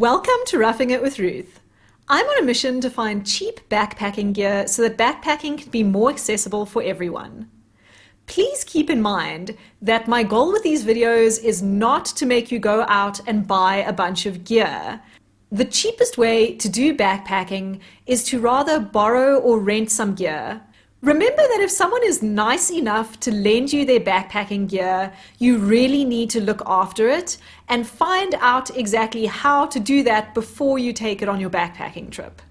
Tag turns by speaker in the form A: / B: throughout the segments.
A: Welcome to Roughing It with Ruth. I'm on a mission to find cheap backpacking gear so that backpacking can be more accessible for everyone. Please keep in mind that my goal with these videos is not to make you go out and buy a bunch of gear. The cheapest way to do backpacking is to rather borrow or rent some gear. Remember that if someone is nice enough to lend you their backpacking gear, you really need to look after it and find out exactly how to do that before you take it on your backpacking trip.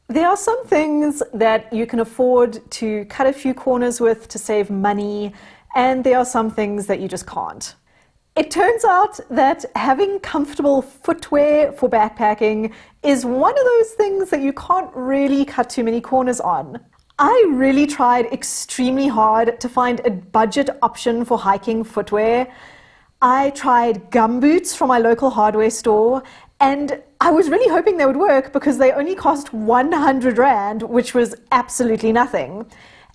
A: There are some things that you can afford to cut a few corners with to save money, and there are some things that you just can't. It turns out that having comfortable footwear for backpacking is one of those things that you can't really cut too many corners on. I really tried extremely hard to find a budget option for hiking footwear. I tried gumboots from my local hardware store, and I was really hoping they would work because they only cost 100 Rand, which was absolutely nothing.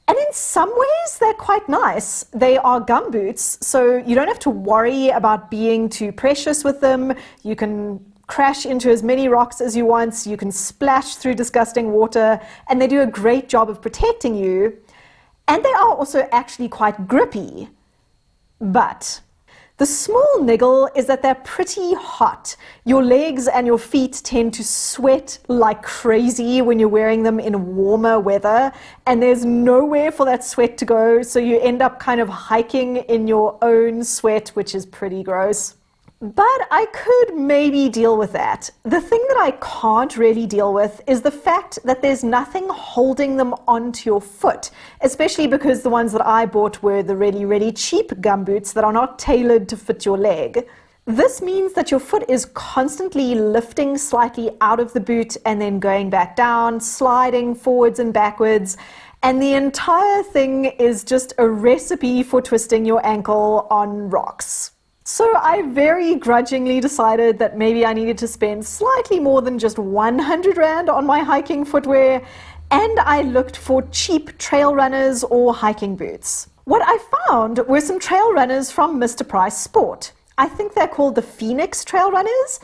A: And in some ways, they're quite nice. They are gumboots, so you don't have to worry about being too precious with them. You can crash into as many rocks as you want, you can splash through disgusting water, and they do a great job of protecting you. And they are also actually quite grippy. But the small niggle is that they're pretty hot. Your legs and your feet tend to sweat like crazy when you're wearing them in warmer weather, and there's nowhere for that sweat to go, so you end up kind of hiking in your own sweat, which is pretty gross. But I could maybe deal with that. The thing that I can't really deal with is the fact that there's nothing holding them onto your foot, especially because the ones that I bought were the really cheap gumboots that are not tailored to fit your leg. This means that your foot is constantly lifting slightly out of the boot and then going back down, sliding forwards and backwards, and the entire thing is just a recipe for twisting your ankle on rocks. So I very grudgingly decided that maybe I needed to spend slightly more than just 100 Rand on my hiking footwear, and I looked for cheap trail runners or hiking boots. What I found were some trail runners from Mr. Price Sport. I think they're called the Phoenix Trail Runners,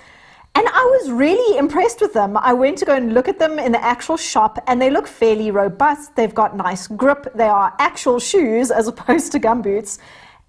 A: and I was really impressed with them. I went to go and look at them in the actual shop, and they look fairly robust. They've got nice grip. They are actual shoes as opposed to gumboots,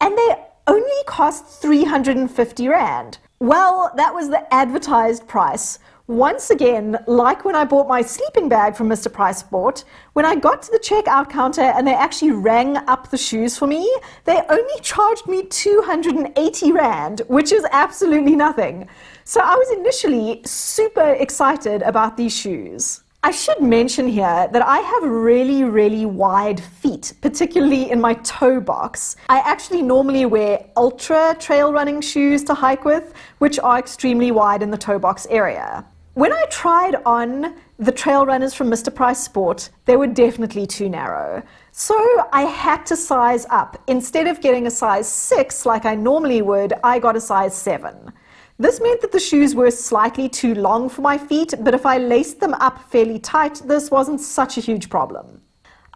A: and they only cost 350 Rand. Well, that was the advertised price. Once again, like when I bought my sleeping bag from Mr. Price Sport, when I got to the checkout counter and they actually rang up the shoes for me, they only charged me 280 Rand, which is absolutely nothing. So I was initially super excited about these shoes. I should mention here that I have really wide feet, particularly in my toe box. I actually normally wear ultra trail running shoes to hike with, which are extremely wide in the toe box area. When I tried on the trail runners from Mr. Price Sport, they were definitely too narrow. So I had to size up. Instead of getting a size 6 like I normally would, I got a size 7. This meant that the shoes were slightly too long for my feet, but if I laced them up fairly tight, this wasn't such a huge problem.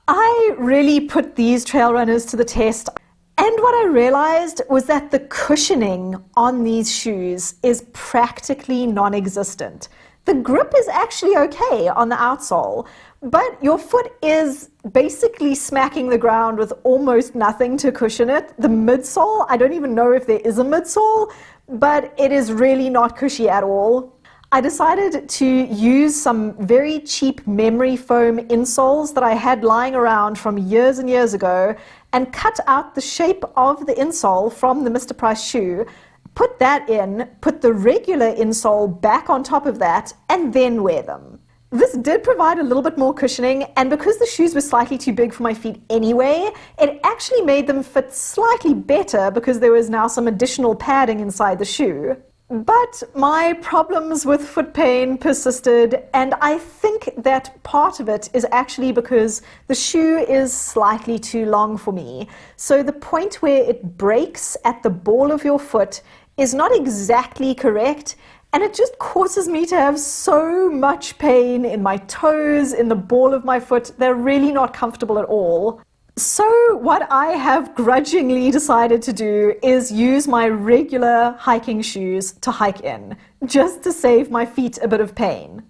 A: I really put these trail runners to the test, and what I realized was that the cushioning on these shoes is practically non-existent. The grip is actually okay on the outsole, but your foot is basically smacking the ground with almost nothing to cushion it. The midsole, I don't even know if there is a midsole, but it is really not cushy at all. I decided to use some very cheap memory foam insoles that I had lying around from years and years ago and cut out the shape of the insole from the Mr. Price shoe, put that in, put the regular insole back on top of that, and then wear them. This did provide a little bit more cushioning, and because the shoes were slightly too big for my feet anyway, it actually made them fit slightly better because there was now some additional padding inside the shoe. But my problems with foot pain persisted, and I think that part of it is actually because the shoe is slightly too long for me. So the point where it breaks at the ball of your foot is not exactly correct, and it just causes me to have so much pain in my toes, in the ball of my foot. They're really not comfortable at all. So what I have grudgingly decided to do is use my regular hiking shoes to hike in, just to save my feet a bit of pain.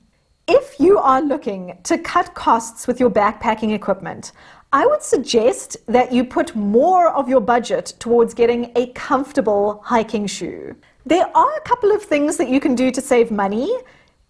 A: If you are looking to cut costs with your backpacking equipment, I would suggest that you put more of your budget towards getting a comfortable hiking shoe. There are a couple of things that you can do to save money.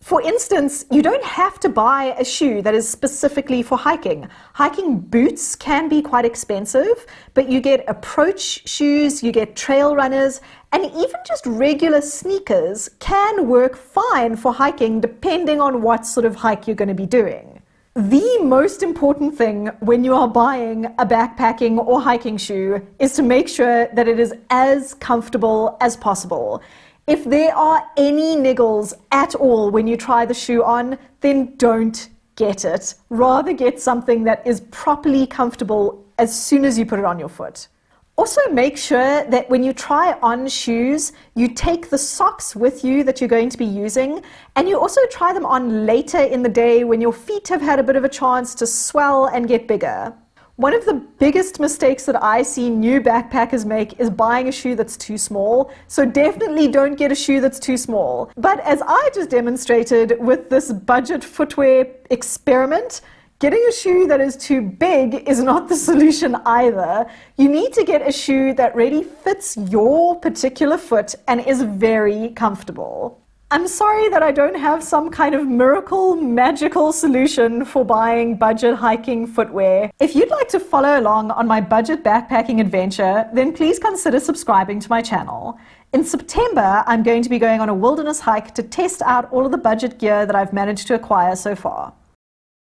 A: For instance, you don't have to buy a shoe that is specifically for hiking. Hiking boots can be quite expensive, but you get approach shoes, you get trail runners, and even just regular sneakers can work fine for hiking depending on what sort of hike you're going to be doing. The most important thing when you are buying a backpacking or hiking shoe is to make sure that it is as comfortable as possible. If there are any niggles at all when you try the shoe on, then don't get it. Rather get something that is properly comfortable as soon as you put it on your foot. Also, make sure that when you try on shoes, you take the socks with you that you're going to be using, and you also try them on later in the day when your feet have had a bit of a chance to swell and get bigger. One of the biggest mistakes that I see new backpackers make is buying a shoe that's too small, so definitely don't get a shoe that's too small. But as I just demonstrated with this budget footwear experiment, getting a shoe that is too big is not the solution either. You need to get a shoe that really fits your particular foot and is very comfortable. I'm sorry that I don't have some kind of miracle, magical solution for buying budget hiking footwear. If you'd like to follow along on my budget backpacking adventure, then please consider subscribing to my channel. In September, I'm going to be going on a wilderness hike to test out all of the budget gear that I've managed to acquire so far.